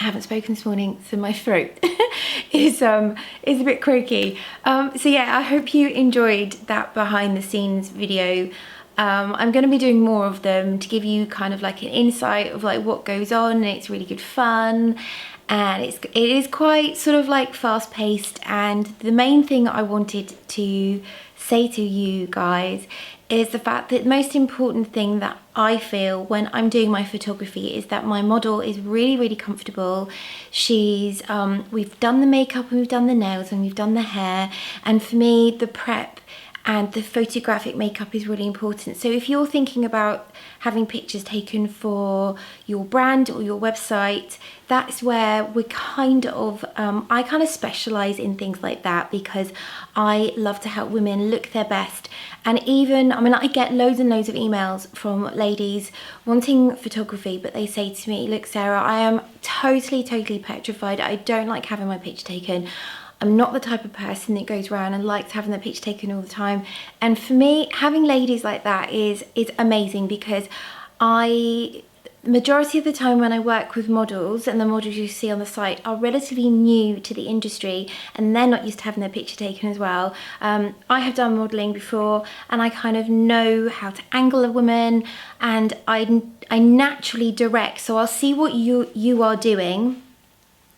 haven't spoken this morning, so my throat is a bit croaky. So yeah, I hope you enjoyed that behind the scenes video. I'm going to be doing more of them to give you kind of like an insight of like what goes on, and it's really good fun, and it is quite sort of like fast paced. And the main thing I wanted to say to you guys is the fact that the most important thing that I feel when I'm doing my photography is that my model is really, really comfortable. She's, we've done the makeup and we've done the nails and we've done the hair. And for me, the prep and the photographic makeup is really important. So if you're thinking about having pictures taken for your brand or your website, that's where we're kind of, I kind of specialize in things like that because I love to help women look their best. And even, I mean, I get loads and loads of emails from ladies wanting photography, but they say to me, look, Sarah, I am totally petrified. I don't like having my picture taken. I'm not the type of person that goes around and likes having their picture taken all the time. And for me, having ladies like that is amazing, because majority of the time when I work with models, and the models you see on the site are relatively new to the industry and they're not used to having their picture taken as well. I have done modeling before and I kind of know how to angle a woman, and I naturally direct. So I'll see what you are doing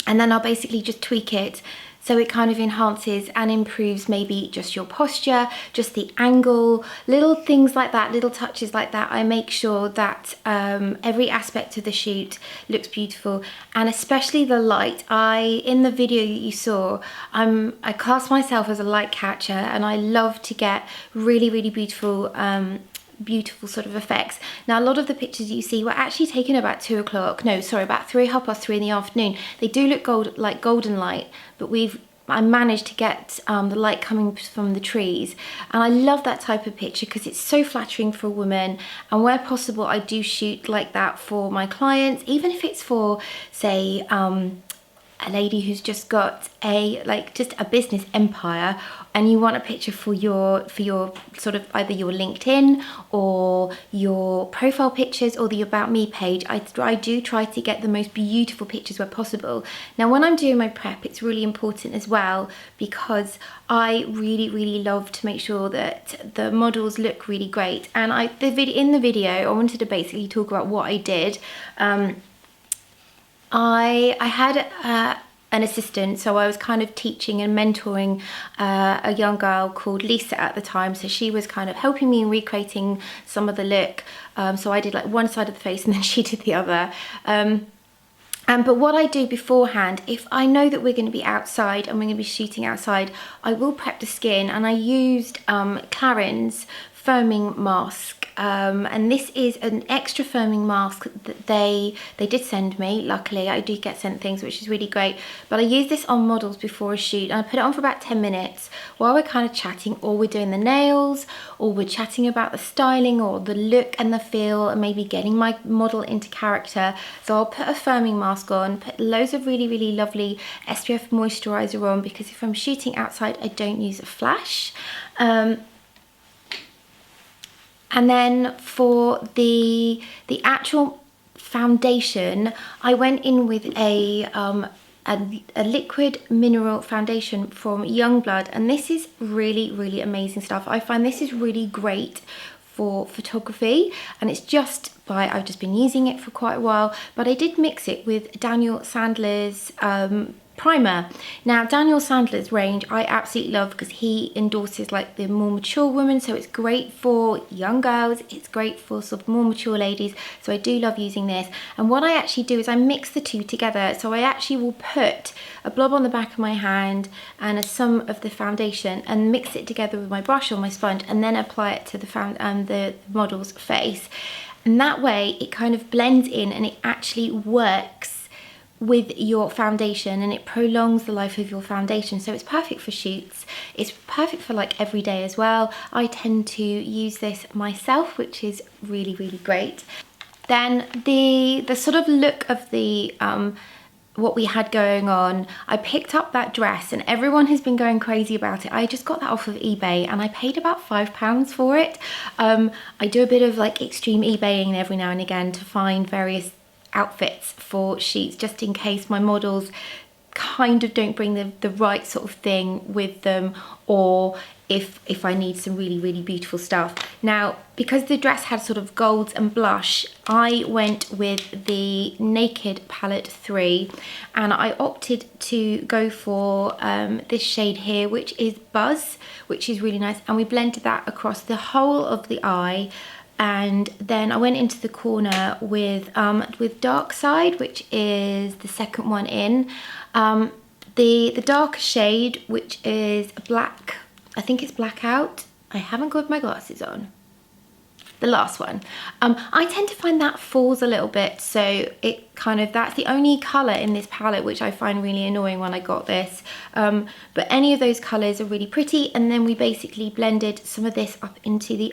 and then I'll basically just tweak it. So it kind of enhances and improves maybe just your posture, just the angle, little things like that, little touches like that. I make sure that every aspect of the shoot looks beautiful, and especially the light. In the video that you saw, I class myself as a light catcher, and I love to get really, really beautiful sort of effects. Now, a lot of the pictures you see were actually taken about 2 o'clock, no, sorry, about 3:30 in the afternoon. They do look like golden light, but I managed to get the light coming from the trees, and I love that type of picture because it's so flattering for a woman. And where possible, I do shoot like that for my clients, even if it's for, say, a lady who's just got just a business empire, and you want a picture for your sort of either your LinkedIn or your profile pictures or the About Me page. I do try to get the most beautiful pictures where possible. Now, when I'm doing my prep, it's really important as well, because I really, really love to make sure that the models look really great. And in the video, I wanted to basically talk about what I did. I had an assistant, so I was kind of teaching and mentoring a young girl called Lisa at the time. So she was kind of helping me in recreating some of the look. So I did like one side of the face and then she did the other. But what I do beforehand, if I know that we're going to be outside and we're going to be shooting outside, I will prep the skin, and I used Clarins firming mask. And this is an extra firming mask that they did send me. Luckily, I do get sent things, which is really great. But I use this on models before a shoot, and I put it on for about 10 minutes while we're kind of chatting, or we're doing the nails, or we're chatting about the styling or the look and the feel, and maybe getting my model into character. So I'll put a firming mask on, put loads of really, really lovely SPF moisturizer on, because if I'm shooting outside, I don't use a flash. And then for the actual foundation, I went in with a liquid mineral foundation from Youngblood, and this is really, really amazing stuff. I find this is really great for photography, and it's I've just been using it for quite a while, but I did mix it with Daniel Sandler's primer. Now, Daniel Sandler's range I absolutely love, because he endorses like the more mature women, so it's great for young girls, it's great for sort of more mature ladies, so I do love using this. And what I actually do is I mix the two together. So I actually will put a blob on the back of my hand and some of the foundation, and mix it together with my brush or my sponge, and then apply it to the model's face. And that way it kind of blends in, and it actually works with your foundation, and it prolongs the life of your foundation. So it's perfect for shoots, it's perfect for like every day as well. I tend to use this myself, which is really, really great. Then the sort of look of the what we had going on, I picked up that dress, and everyone has been going crazy about it. I just got that off of eBay, and I paid about £5 for it. I do a bit of like extreme eBaying every now and again to find various outfits for shoots, just in case my models kind of don't bring the right sort of thing with them, or if I need some really beautiful stuff. Now, because the dress had sort of golds and blush, I went with the Naked Palette 3, and I opted to go for this shade here, which is Buzz, which is really nice, and we blended that across the whole of the eye. And then I went into the corner with Dark Side, which is the second one in. The darker shade, which is black, I think it's Blackout. I haven't got my glasses on. The last one. I tend to find that falls a little bit, so it kind of, that's the only colour in this palette which I find really annoying when I got this. But any of those colours are really pretty, and then we basically blended some of this up into the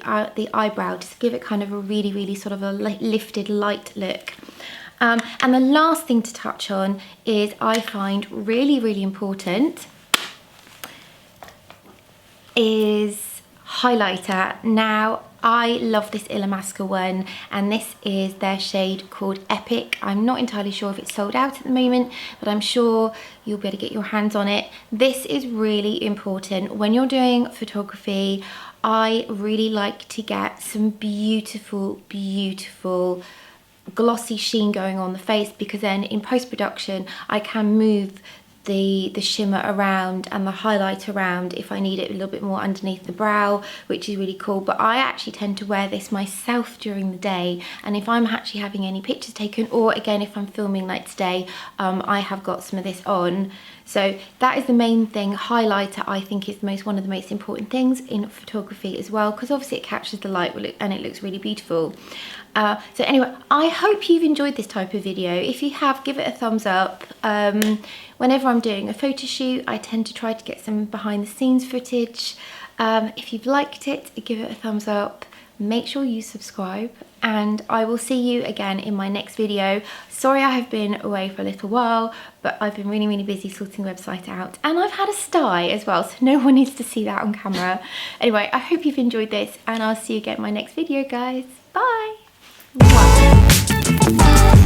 eyebrow just to give it kind of a really sort of a lifted light look. And the last thing to touch on is, I find really important, is highlighter. Now, I love this Illamasqua one, and this is their shade called Epic. I'm not entirely sure if it's sold out at the moment, but I'm sure you'll be able to get your hands on it. This is really important when you're doing photography. I really like to get some beautiful glossy sheen going on the face, because then in post-production I can move the shimmer around and the highlight around if I need it a little bit more underneath the brow, which is really cool. But I actually tend to wear this myself during the day, and if I'm actually having any pictures taken, or again if I'm filming like today, I have got some of this on. So that is the main thing. Highlighter, I think, is one of the most important things in photography as well, because obviously it captures the light and it looks really beautiful. So anyway, I hope you've enjoyed this type of video. If you have, give it a thumbs up. Whenever I'm doing a photo shoot, I tend to try to get some behind the scenes footage. If you've liked it, give it a thumbs up. Make sure you subscribe, and I will see you again in my next video. Sorry I have been away for a little while, but I've been really busy sorting the website out, and I've had a sty as well, so no one needs to see that on camera. Anyway, I hope you've enjoyed this, and I'll see you again in my next video, guys. Bye! Mwah.